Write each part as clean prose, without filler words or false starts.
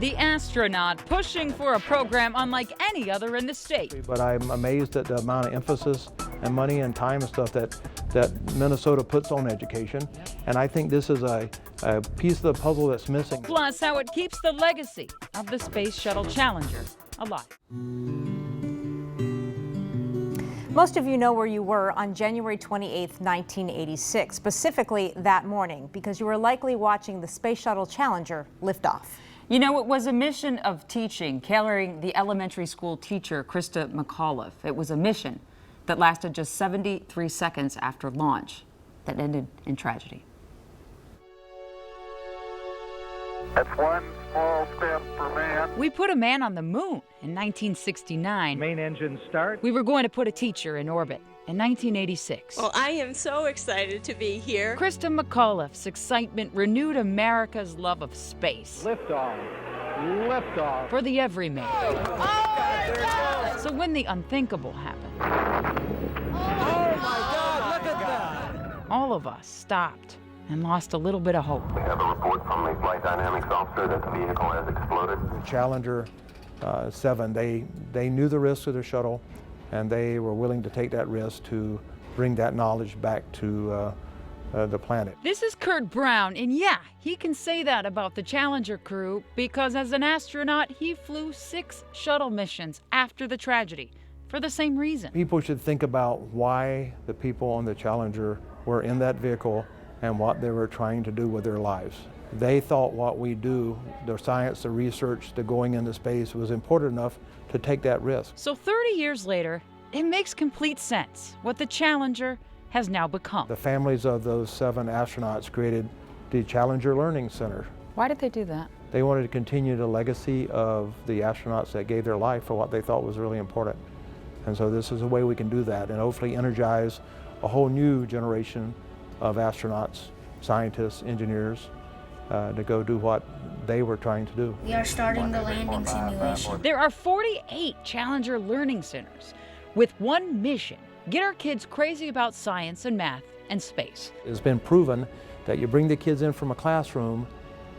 The Astronaut, pushing for a program unlike any other in the state. But I'm amazed at the amount of emphasis and money and time and stuff that Minnesota puts on education. And I think this is a piece of the puzzle that's missing. Plus, how it keeps the legacy of the Space Shuttle Challenger alive. Most of you know where you were on January 28, 1986, specifically that morning, because you were likely watching the Space Shuttle Challenger lift off. You know, it was a mission of teaching, carrying the elementary school teacher, Krista McAuliffe. It was a mission that lasted just 73 seconds after launch that ended in tragedy. That's one small step for man. We put a man on the moon in 1969. Main engine start. We were going to put a teacher in orbit in 1986. Well, I am so excited to be here. Krista McAuliffe's excitement renewed America's love of space. Liftoff. Liftoff. For the everyman. So when the unthinkable happened, Oh my God, look at that! all of us stopped and lost a little bit of hope. We have a report from the flight dynamics officer that the vehicle has exploded. Challenger 7, they knew the risks of the shuttle, and they were willing to take that risk to bring that knowledge back to the planet. This is Curt Brown, and yeah, he can say that about the Challenger crew because as an astronaut, he flew 6 shuttle missions after the tragedy for the same reason. People should think about why the people on the Challenger were in that vehicle and what they were trying to do with their lives. They thought what we do, the science, the research, the going into space, was important enough to take that risk. So 30 years later, it makes complete sense what the Challenger has now become. The families of those 7 astronauts created the Challenger Learning Center. Why did they do that? They wanted to continue the legacy of the astronauts that gave their life for what they thought was really important. And so this is a way we can do that and hopefully energize a whole new generation of astronauts, scientists, engineers, to go do what they were trying to do. We are starting the landing simulation. There are 48 Challenger Learning Centers with one mission: get our kids crazy about science and math and space. It's been proven that you bring the kids in from a classroom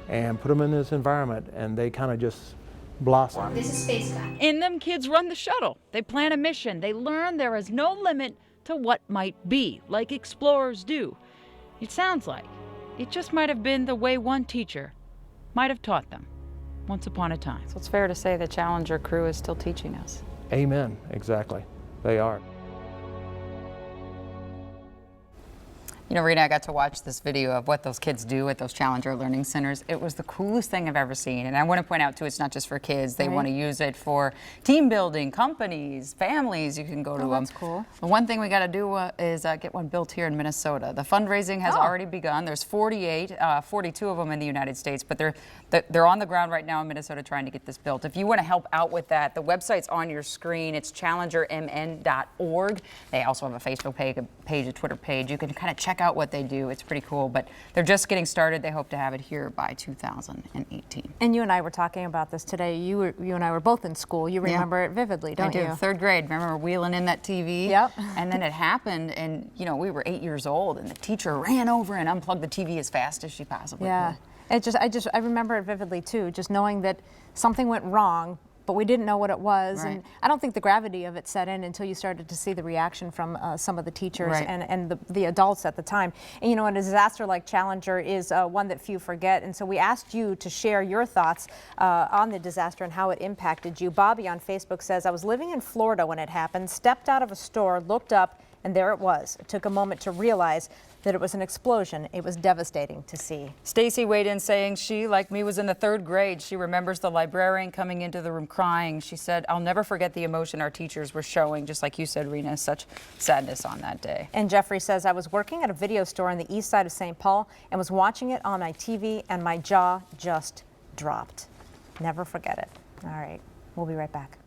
and put them in this environment and they kind of just blossom. This is space guy. In them, kids run the shuttle. They plan a mission. They learn there is no limit to what might be, like explorers do. It sounds like it just might have been the way one teacher might have taught them once upon a time. So it's fair to say the Challenger crew is still teaching us. Amen, exactly. They are. You know, Rena, I got to watch this video of what those kids do at those Challenger Learning Centers. It was the coolest thing I've ever seen. And I want to point out, too, it's not just for kids. They want to use it for team building, companies, families. You can go to them. That's cool. The one thing we got to do is get one built here in Minnesota. The fundraising has already begun. There's 48, 42 of them in the United States, but they're on the ground right now in Minnesota trying to get this built. If you want to help out with that, the website's on your screen. It's challengermn.org. They also have a Facebook page, a Twitter page. You can kind of check out what they do. It's pretty cool, but they're just getting started. They hope to have it here by 2018. And you and I were talking about this today. You and I were both in school. You remember it vividly, don't you? I do. 3rd grade. Remember wheeling in that TV? Yep. And then it happened, and you know, we were 8 years old, and the teacher ran over and unplugged the TV as fast as she possibly could. I remember it vividly too, just knowing that something went wrong, but we didn't know what it was. Right. And I don't think the gravity of it set in until you started to see the reaction from some of the teachers and the adults at the time. And you know, a disaster like Challenger is one that few forget. And so we asked you to share your thoughts on the disaster and how it impacted you. Bobby on Facebook says, I was living in Florida when it happened, stepped out of a store, looked up, and there it was. It took a moment to realize that it was an explosion. It was devastating to see. Stacy weighed in saying she, like me, was in the 3rd grade. She remembers the librarian coming into the room crying. She said, I'll never forget the emotion our teachers were showing, just like you said, Rena, such sadness on that day. And Jeffrey says, I was working at a video store on the east side of St. Paul and was watching it on my TV and my jaw just dropped. Never forget it. All right, we'll be right back.